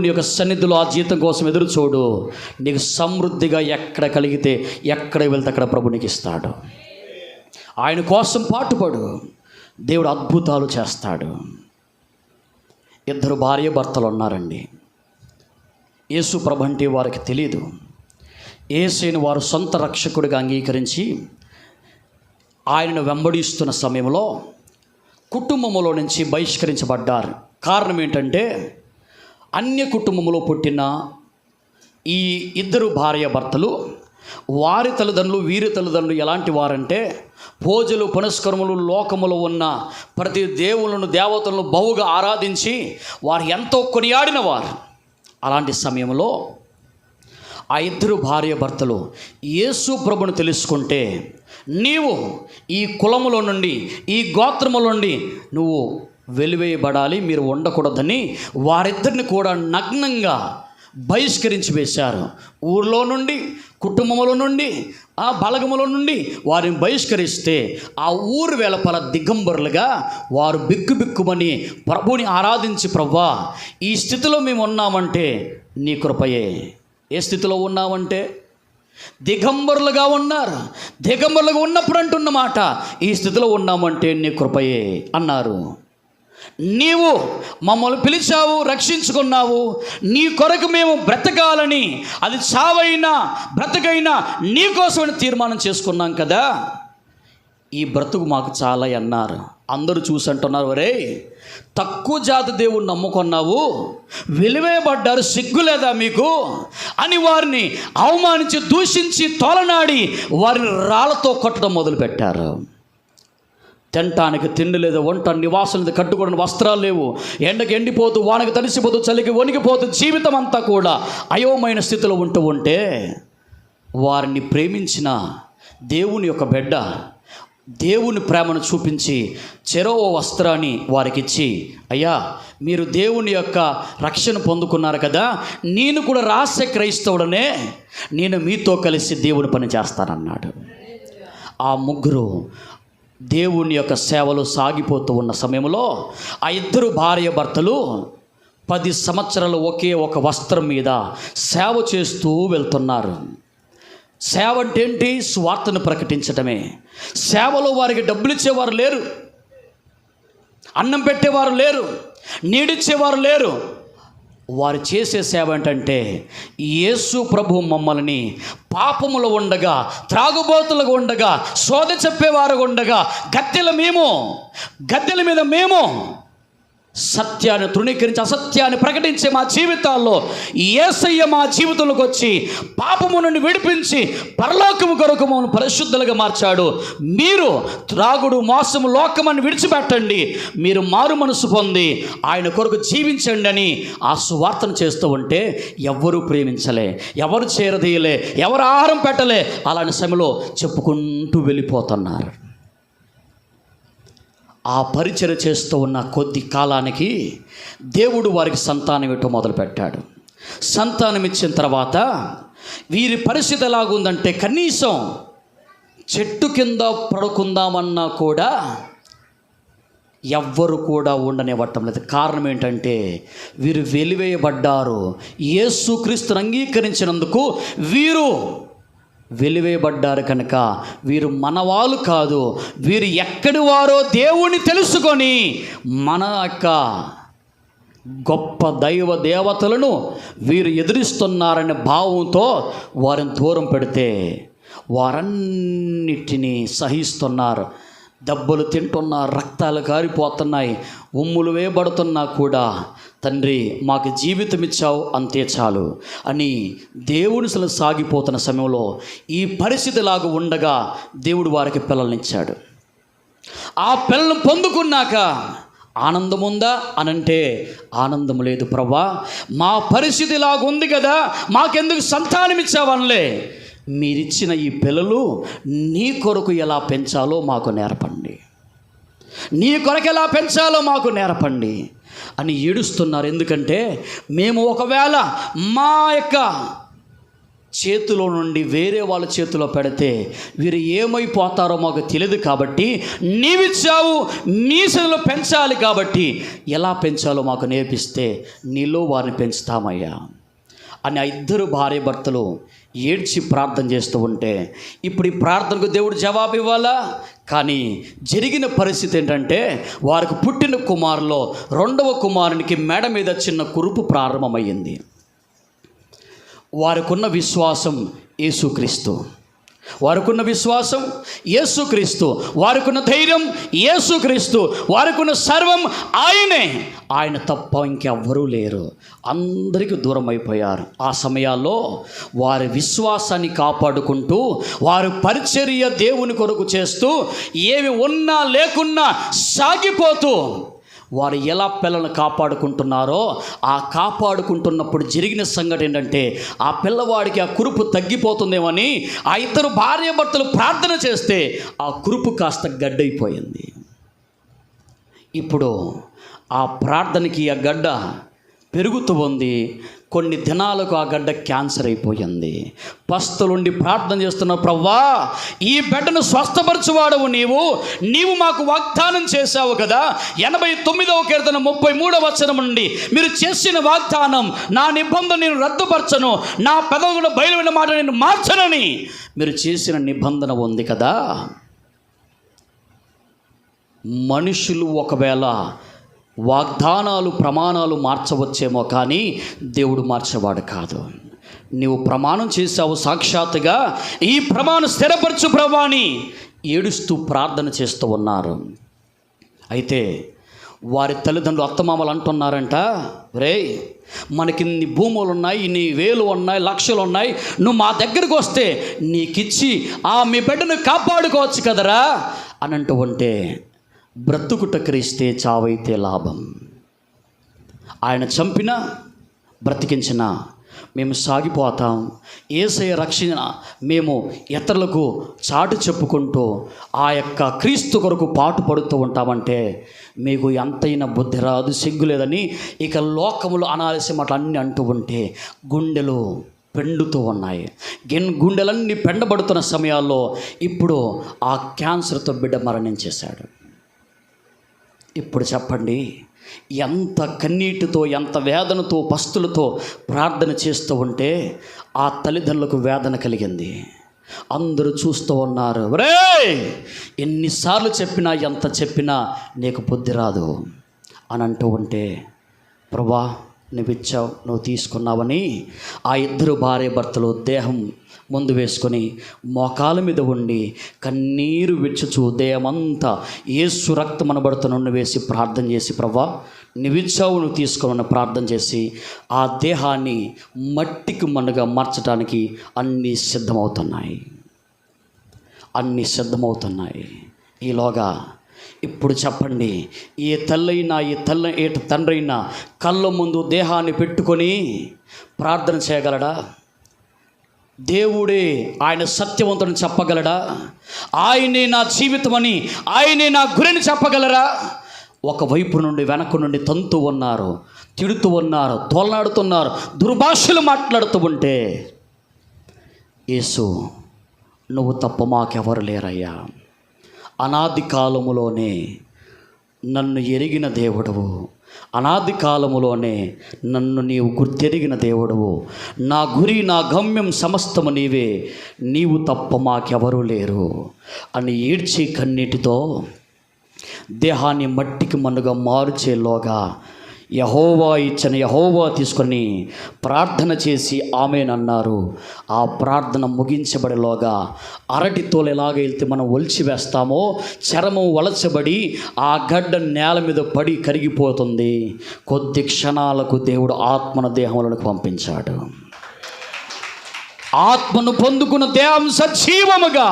నీ యొక్క సన్నిధిలో ఆ జీతం కోసం ఎదురు చూడు. నీకు సమృద్ధిగా ఎక్కడ కలిగితే ఎక్కడ వెళ్తే అక్కడ ప్రభు నీకు ఇస్తాడు. ఆయన కోసం పాటుపడు, దేవుడు అద్భుతాలు చేస్తాడు. 2 భార్య భర్తలు ఉన్నారండి. యేసు ప్రభు అంటే వారికి తెలియదు. యేసుని వారు సొంత రక్షకుడిగా అంగీకరించి ఆయనను వెంబడిస్తున్న సమయంలో కుటుంబంలో నుంచి బహిష్కరించబడ్డారు. కారణం ఏంటంటే అన్య కుటుంబంలో పుట్టిన ఈ 2 భార్య భర్తలు వారి తల్లిదండ్రులు వీరి తల్లిదండ్రులు ఎలాంటి వారంటే పూజలు పునస్కరములు లోకములో ఉన్న ప్రతి దేవులను దేవతలను బహుగా ఆరాధించి వారు ఎంతో కొనియాడిన వారు. అలాంటి సమయంలో ఆ 2 భార్య భర్తలు యేసు ప్రభును తెలుసుకుంటే నీవు ఈ కులములో నుండి ఈ గోత్రములో నుండి నువ్వు వెలివేయబడాలి, మీరు ఉండకూడదని వారిద్దరిని కూడా నగ్నంగా బహిష్కరించి వేశారు. ఊరిలో నుండి కుటుంబంలో నుండి ఆ బలగములో నుండి వారిని బహిష్కరిస్తే ఆ ఊరు వెలుపల దిగంబరులుగా వారు బిక్కుబిక్కుమని ప్రభుని ఆరాధించి, ప్రభువా ఈ స్థితిలో మేము ఉన్నామంటే నీ కృపయే. ఏ స్థితిలో ఉన్నామంటే దిగంబరులుగా ఉన్నారు. దిగంబరులుగా ఉన్నప్పుడు అంటున్న మాట, ఈ స్థితిలో ఉన్నామంటే నీ కృపయే అన్నారు. నీవు మమ్మల్ని పిలిచావు, రక్షించుకున్నావు, నీ కొరకు మేము బ్రతకాలని, అది చావైనా బ్రతకైనా నీ కోసమని తీర్మానం చేసుకున్నాం కదా, ఈ బ్రతుకు మాకు చాలా అన్నారు. అందరూ చూసి అంటున్నారు, ఒరే తక్కువ జాతి దేవుణ్ణి నమ్ముకున్నావు, వెలివేయబడ్డారు, సిగ్గు లేదా మీకు అని వారిని అవమానించి దూషించి తోలనాడి వారిని రాళ్లతో కొట్టడం మొదలుపెట్టారు. తినటానికి తిండి లేదు, వంట నివాసం లేదు, కట్టుకోవడానికి వస్త్రాలు లేవు, ఎండకి ఎండిపోతూ వానకి తడిసిపోతూ చలికి వణికిపోతూ జీవితం అంతా కూడా అయోమైన స్థితిలో ఉంటే వారిని ప్రేమించిన దేవుని యొక్క బిడ్డ దేవుని ప్రేమను చూపించి చెరో వస్త్రాన్ని వారికి ఇచ్చి, అయ్యా మీరు దేవుని యొక్క రక్షణ పొందుకున్నారు కదా, నేను కూడా రహస్య క్రైస్తవుడనే, నేను మీతో కలిసి దేవుని పని చేస్తానన్నాడు. ఆ ముగ్గురు దేవుని యొక్క సేవలు సాగిపోతూ ఉన్న సమయంలో ఆ 2 భార్య భర్తలు 10 సంవత్సరాలు ఒకే ఒక వస్త్రం మీద సేవ చేస్తూ వెళ్తున్నారు. సేవ అంటే ఏంటి? స్వార్థను ప్రకటించటమే. సేవలో వారికి డబ్బులు ఇచ్చేవారు లేరు, అన్నం పెట్టేవారు లేరు, నీడిచ్చేవారు లేరు. వారు చేసే సేవ ఏంటంటే యేసు ప్రభు మమ్మల్ని పాపములో ఉండగా, త్రాగుబోతులుగా ఉండగా, సోద చెప్పేవారు ఉండగా, గద్దెల మీద మేము సత్యాన్ని తృణీకరించి అసత్యాన్ని ప్రకటించే మా జీవితాల్లో యేసయ్య మా జీవితంలోకి వచ్చి పాపము నుండి విడిపించి పరలోకము కొరకు మమ్మల్ని పరిశుద్ధులుగా మార్చాడు. మీరు త్రాగుడు మోసము లోకమని విడిచిపెట్టండి, మీరు మారు మనసు పొంది ఆయన కొరకు జీవించండి అని ఆ సువార్తను చేస్తూ ఉంటే ఎవరు ప్రేమించలే, ఎవరు చేరదీయలే, ఎవరు ఆహారం పెట్టలే. అలాంటి సమయంలో చెప్పుకుంటూ వెళ్ళిపోతున్నారు. ఆ పరిచర్య చేస్తూ ఉన్న కొద్ది కాలానికి దేవుడు వారికి సంతానం ఇవ్వటం మొదలుపెట్టాడు. సంతానం ఇచ్చిన తర్వాత వీరి పరిస్థితి ఎలాగుందంటే కనీసం చెట్టు కింద పడుకుందామన్నా కూడా ఎవ్వరు కూడా ఉండనివ్వటం లేదు. కారణం ఏంటంటే వీరు వెలివేయబడ్డారు. యేసుక్రీస్తును అంగీకరించినందుకు వీరు వెలివేయబడ్డారు కనుక వీరు మనవాళ్ళు కాదు, వీరు ఎక్కడి వారో దేవుని తెలుసుకొని మన యొక్క గొప్ప దైవ దేవతలను వీరు ఎదురిస్తున్నారనే భావంతో వారిని దూరం పెడితే వారన్నిటినీ సహిస్తున్నారు. దెబ్బలు తింటున్నారు, రక్తాలు కారిపోతున్నాయి, ఉమ్ములు వేయబడుతున్నా కూడా తండ్రి మాకు జీవితం ఇచ్చావు అంతే చాలు అని దేవుని సాగిపోతున్న సమయంలో ఈ పరిస్థితిలాగా ఉండగా దేవుడు వారికి పిల్లల్నిచ్చాడు. ఆ పిల్లలను పొందుకున్నాక ఆనందం ఉందా అనంటే ఆనందం లేదు. ప్రభువా మా పరిస్థితి ఇలాగ ఉంది కదా, మాకెందుకు సంతానం ఇచ్చావనలే, మీరిచ్చిన ఈ పిల్లలు నీ కొరకు ఎలా పెంచాలో మాకు నేర్పండి, నీ కొరకు ఎలా పెంచాలో మాకు నేర్పండి అని ఏడుస్తున్నారు. ఎందుకంటే మేము ఒకవేళ మా యొక్క చేతిలో నుండి వేరే వాళ్ళ చేతిలో పెడితే వీరు ఏమైపోతారో మాకు తెలియదు, కాబట్టి నీవిచ్చావు, నీ చేతిలో పెంచాలి, కాబట్టి ఎలా పెంచాలో మాకు నేర్పిస్తే నీలో వారిని పెంచుతామయ్యా అని ఆ ఇద్దరు భార్య భర్తలు ఏడ్చి ప్రార్థన చేస్తూ ఉంటే, ఇప్పుడు ఈ ప్రార్థనకు దేవుడు జవాబు ఇవ్వాలా? కానీ జరిగిన పరిస్థితి ఏంటంటే, వారికి పుట్టిన కుమారులో రెండవ కుమారునికి మెడ మీద చిన్న కురుపు ప్రారంభమయ్యింది. వారికున్న విశ్వాసం యేసుక్రీస్తు, వారికున్న విశ్వాసం యేసుక్రీస్తు, వారికున్న ధైర్యం యేసుక్రీస్తు, వారికున్న సర్వం ఆయనే. ఆయన తప్ప ఇంకెవ్వరూ లేరు. అందరికీ దూరం అయిపోయారు. ఆ సమయాల్లో వారి విశ్వాసాన్ని కాపాడుకుంటూ, వారి పరిచర్య దేవుని కొరకు చేస్తూ, ఏమి ఉన్నా లేకున్నా సాగిపోతూ వారు ఎలా పిల్లలను కాపాడుకుంటున్నారో, ఆ కాపాడుకుంటున్నప్పుడు జరిగిన సంగతి ఏంటంటే, ఆ పిల్లవాడికి ఆ కురుపు తగ్గిపోతుందేమని ఆ ఇద్దరు భార్యాభర్తలు ప్రార్థన చేస్తే ఆ కురుపు కాస్త గడ్డైపోయింది. ఇప్పుడు ఆ ప్రార్థనకి ఆ గడ్డ పెరుగుతూ ఉంది. కొన్ని దినాలకు ఆ గడ్డ క్యాన్సర్ అయిపోయింది. పస్తులుండి ప్రార్థన చేస్తున్న, ప్రవ్వా ఈ బిడ్డను స్వస్థపరచువాడవు నీవు మాకు వాగ్దానం చేశావు కదా, 89వ కీర్తన 33వ వచనం నుండి మీరు చేసిన వాగ్దానం, నా నిబంధన నేను రద్దుపరచను, నా పెదవుల బయలువెళ్ళిన మాట నేను మార్చనని మీరు చేసిన నిబంధన ఉంది కదా. మనుషులు ఒకవేళ వాగ్దానాలు ప్రమాణాలు మార్చవచ్చేమో, కానీ దేవుడు మార్చేవాడు కాదు. నీవు ప్రమాణం చేశావు సాక్షాత్తుగా, ఈ ప్రమాణం స్థిరపరచు ప్రభా అని ఏడుస్తూ ప్రార్థన చేస్తూ ఉన్నారు. అయితే వారి తల్లిదండ్రులు అత్తమామలు అంటున్నారంట, రే మనకి ఇన్ని భూములు ఉన్నాయి, ఇన్ని వేలు ఉన్నాయి, లక్షలు ఉన్నాయి, నువ్వు మా దగ్గరకు వస్తే నీకిచ్చి మీ బిడ్డను కాపాడుకోవచ్చు కదరా అని అంటూ ఉంటే, బ్రతుకుట క్రీస్తే చావైతే లాభం. ఆయన చంపినా బ్రతికించినా మేము సాగిపోతాం. యేసయ్య రక్షణ మేము ఇతరులకు చాటు చెప్పుకుంటూ ఆ యొక్క క్రీస్తు కొరకు పాటు పడుతూ ఉంటామంటే మీకు ఎంతైనా బుద్ధి రాదు, సిగ్గు లేదని ఇక లోకములు అనాల్సిన మాటలు అన్నీ అంటూ ఉంటే గుండెలు పెండుతూ ఉన్నాయి. గుండెలన్నీ పెండబడుతున్న సమయాల్లో ఇప్పుడు ఆ క్యాన్సర్తో బిడ్డ మరణించేశాడు. ఇప్పుడు చెప్పండి, ఎంత కన్నీటితో, ఎంత వేదనతో, పస్తులతో ప్రార్థన చేస్తూ ఉంటే ఆ తల్లిదండ్రులకు వేదన కలిగింది. అందరూ చూస్తూ ఉన్నారు. రే ఎన్నిసార్లు చెప్పినా, ఎంత చెప్పినా నీకు బుద్ధి రాదు అని అంటూ ఉంటే, ప్రభా నువ్వు ఇచ్చావు, నువ్వు తీసుకున్నావని ఆ ఇద్దరు భార్య భర్తలు దేహం ముందు వేసుకొని మోకాల మీద ఉండి కన్నీరు విడుచుచు దేహమంతా యేసు రక్తం అనబడుతూ నన్ను వేసి ప్రార్థన చేసి, ప్రభా నువ్విచ్చావు, నువ్వు తీసుకోమని ప్రార్థన చేసి ఆ దేహాన్ని మట్టికి మన్నుగా మార్చడానికి అన్నీ సిద్ధమవుతున్నాయి. ఈలోగా ఇప్పుడు చెప్పండి, ఏ తల్లైనా ఏ తండ్రి అయినా కళ్ళ ముందు దేహాన్ని పెట్టుకొని ప్రార్థన చేయగలడా? దేవుడే ఆయన సత్యవంతుని చెప్పగలడా? ఆయనే నా జీవితం అని, ఆయనే నా గురిని చెప్పగలరా? ఒకవైపు నుండి వెనక నుండి తంతు ఉన్నారు, తిడుతూ ఉన్నారు, తోలనాడుతున్నారు, దుర్భాషలు మాట్లాడుతూ ఉంటే, యేసు నువ్వు తప్ప మాకెవరు లేరయ్యా, అనాది కాలములోనే నన్ను ఎరిగిన దేవుడవు, అనాది కాలములోనే నన్ను నీవు గుర్తెరిగిన దేవుడవు, నా గురి నా గమ్యం సమస్తము నీవే, నీవు తప్ప మాకెవరూ లేరు అని ఏడ్చి కన్నీటితో దేహాన్ని మట్టికి మన్నుగా మార్చేలోగా యెహోవా తీసుకొని ప్రార్థన చేసి ఆమేనన్నారు. ఆ ప్రార్థన ముగించబడేలోగా అరటి తోలు ఎలాగ వెళ్తే మనం ఒలిచి వేస్తామో చర్మం వలచబడి ఆ గడ్డ నేల మీద పడి కరిగిపోతుంది. కొద్ది క్షణాలకు దేవుడు ఆత్మను దేహంలోకి పంపించాడు. ఆత్మను పొందుకున్న దేహం సజీవముగా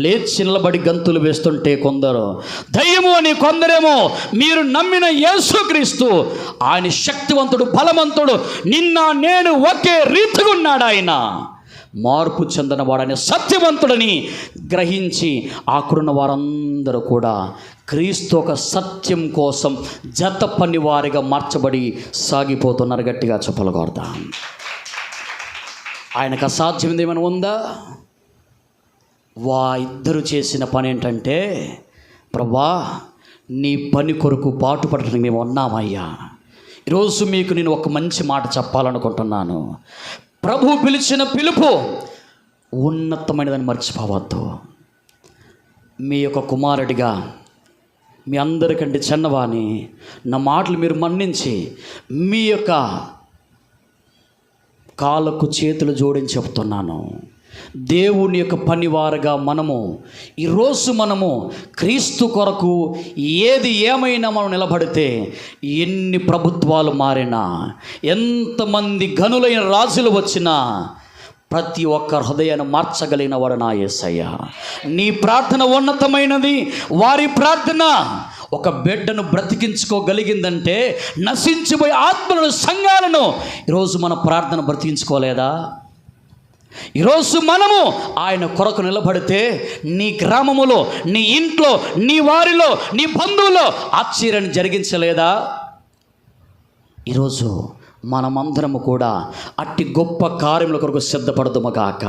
లేచి నిలబడి గంతులు వేస్తుంటే కొందరు దయ్యము అని, కొందరేమో మీరు నమ్మిన యేసుక్రీస్తు ఆయన శక్తివంతుడు, బలవంతుడు, నిన్న నేను ఒకే రీతిగా ఉన్నాడు, ఆయన మార్పు చెందినవాడని, సత్యవంతుడని గ్రహించి అక్కడున్న వారందరూ కూడా క్రీస్తు ఒక సత్యం కోసం జత పని వారిగా మార్చబడి సాగిపోతున్నారు. గట్టిగా చెప్పలు కొడదాం. ఆయనకు అసాధ్యమైనది ఏమైనా ఉందా? ఇద్దరు చేసిన పని ఏంటంటే, ప్రభా నీ పని కొరకు పాటుపడటానికి మేము ఉన్నామయ్యా. ఈరోజు మీకు నేను ఒక మంచి మాట చెప్పాలనుకుంటున్నాను. ప్రభు పిలిచిన పిలుపు ఉన్నతమైనదని మర్చిపోవద్దు. మీ యొక్క కుమారుడిగా మీ అందరికంటే చిన్నవాని నా మాటలు మీరు మన్నించి మీ యొక్క కాళ్ళకు చేతులు జోడించి చెప్తున్నాను. దేవుని యొక్క పనివారుగా ఈరోజు మనము క్రీస్తు కొరకు ఏమైనా మనం నిలబడితే, ఎన్ని ప్రభుత్వాలు మారినా, ఎంతమంది గనులైన రాజులు వచ్చినా, ప్రతి ఒక్క హృదయాన్ని మార్చగలిగిన వాడు నా యేసయ్య. నీ ప్రార్థన ఉన్నతమైనది. వారి ప్రార్థన ఒక బిడ్డను బ్రతికించుకోగలిగిందంటే, నశించిపోయే ఆత్మలను, సంఘాలను ఈరోజు మన ప్రార్థన బ్రతికించుకోలేదా? ఈరోజు మనము ఆయన కొరకు నిలబడితే, నీ గ్రామములో, నీ ఇంట్లో, నీ వారిలో, నీ బంధువులో ఆశ్చర్యాన్ని జరిగించలేదా? ఈరోజు మనమందరము కూడా అట్టి గొప్ప కార్యముల కొరకు సిద్ధపడదుమగాక.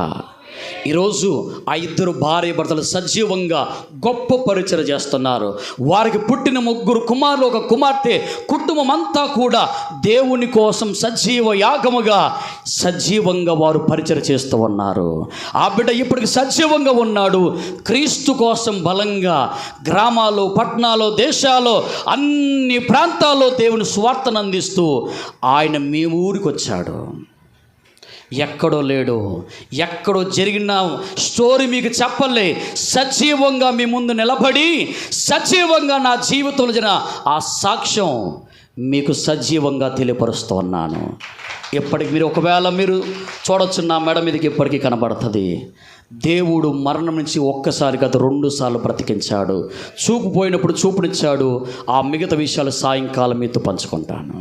ఈరోజు ఆ ఇద్దరు భార్య భర్తలు సజీవంగా గొప్ప పరిచయం చేస్తున్నారు. వారికి పుట్టిన 3 కుమారులు, 1 కుమార్తె, కుటుంబం అంతా కూడా దేవుని కోసం సజీవంగా వారు పరిచయం చేస్తూ ఉన్నారు. ఆ బిడ్డ ఇప్పటికి సజీవంగా ఉన్నాడు. క్రీస్తు కోసం బలంగా గ్రామాల్లో, పట్టణాల్లో, దేశాల్లో, అన్ని ప్రాంతాల్లో దేవుని స్వార్థను అందిస్తూ ఆయన మీ ఊరికి వచ్చాడు. ఎక్కడో లేడు, ఎక్కడో జరిగిన స్టోరీ మీకు చెప్పలే. సజీవంగా మీ ముందు నిలబడి, సజీవంగా నా జీవితంలో జరిగిన ఆ సాక్ష్యం మీకు సజీవంగా తెలియపరుస్తూ ఉన్నాను. ఇప్పటికి మీరు చూడొచ్చు, నా మెడ మీదకి ఇప్పటికీ కనబడుతుంది. దేవుడు మరణం నుంచి ఒక్కసారి కాదు 2 సార్లు బ్రతికించాడు. చూపు పోయినప్పుడు చూపునిచ్చాడు. ఆ మిగతా విషయాలు సాయంకాలం మీతో పంచుకుంటాను.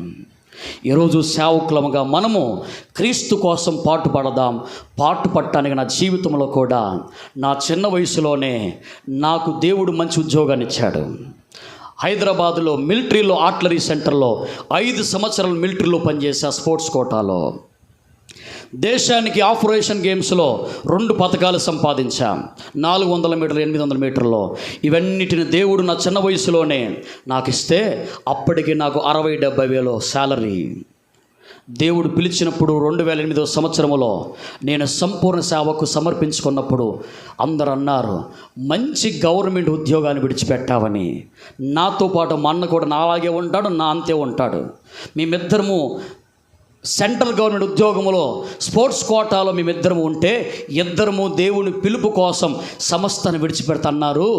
ఈరోజు సేవకులముగా మనము క్రీస్తు కోసం పాటుపడదాం. పాటుపడటానికి నా జీవితంలో కూడా నా చిన్న వయసులోనే నాకు దేవుడు మంచి ఉద్యోగాన్ని ఇచ్చాడు. హైదరాబాదులో మిలిటరీలో, ఆర్టిలరీ సెంటర్లో 5 సంవత్సరాలు మిలిటరీలో పనిచేసా. స్పోర్ట్స్ కోటాలో దేశానికి ఆపరేషన్ గేమ్స్లో 2 పథకాలు సంపాదించాం. 400 మీటర్లు, 800 మీటర్లో. ఇవన్నిటిని దేవుడు నా చిన్న వయసులోనే నాకు ఇస్తే, అప్పటికి నాకు 60-70 వేలు శాలరీ. దేవుడు పిలిచినప్పుడు 2008 సంవత్సరంలో నేను సంపూర్ణ సేవకు సమర్పించుకున్నప్పుడు అందరూ అన్నారు, మంచి గవర్నమెంట్ ఉద్యోగాన్ని విడిచిపెట్టావని. నాతో పాటు మా అన్న కూడా నాలాగే ఉంటాడు, నా అంతే ఉంటాడు. మేమిద్దరము సెంట్రల్ గవర్నమెంట్ ఉద్యోగంలో స్పోర్ట్స్ కోటాలో మేమిద్దరము ఉంటే, ఇద్దరము దేవుని పిలుపు కోసం సంస్థను విడిచిపెడతన్నారు.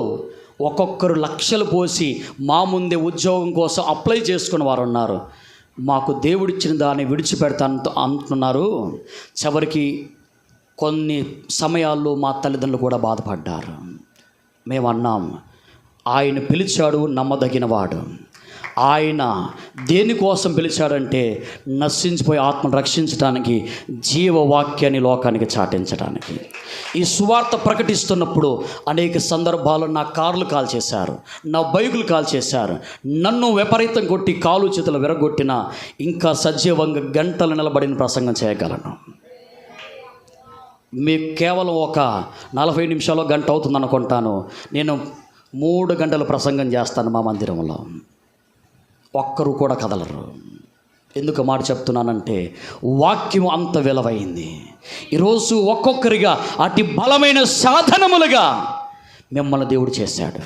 ఒక్కొక్కరు లక్షలు పోసి మా ముందే ఉద్యోగం కోసం అప్లై చేసుకున్న వారు ఉన్నారు. మాకు దేవుడిచ్చిన దాన్ని విడిచిపెడతాను అంటున్నారు. చివరికి కొన్ని సమయాల్లో మా తల్లిదండ్రులు కూడా బాధపడ్డారు. మేము అన్నాం, ఆయన పిలిచాడు నమ్మదగినవాడు. ఆయన దేనికోసం పిలిచాడంటే, నశించిపోయే ఆత్మను రక్షించడానికి, జీవవాక్యాన్ని లోకానికి చాటించడానికి. ఈ సువార్త ప్రకటిస్తున్నప్పుడు అనేక సందర్భాల్లో నా కార్లు కాల్ చేశారు, నా బైకులు కాల్ చేశారు. నన్ను విపరీతం కొట్టి కాలు చేతులు విరగొట్టినా ఇంకా సజీవంగా గంటలు నిలబడిన ప్రసంగం చేయగలను. మీకు కేవలం ఒక 40 నిమిషాలు, గంట అవుతుంది అనుకుంటాను. నేను 3 గంటలు ప్రసంగం చేస్తాను మా మందిరంలో. ఒక్కరు కూడా కదలరు. ఎందుకు మాట చెప్తున్నానంటే, వాక్యం అంత విలువైంది. ఈరోజు ఒక్కొక్కరిగా అతి బలమైన సాధనములుగా మిమ్మల్ని దేవుడు చేశాడు.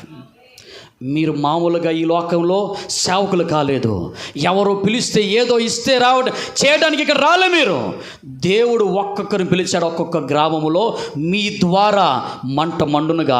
మీరు మామూలుగా ఈ లోకంలో సేవకులు కాలేదు. ఎవరో పిలిస్తే ఏదో ఇస్తే చేయడానికి ఇక్కడ రాలే. మీరు దేవుడు ఒక్కొక్కరిని పిలిచాడు. ఒక్కొక్క గ్రామములో మీ ద్వారా మంట మండునుగా.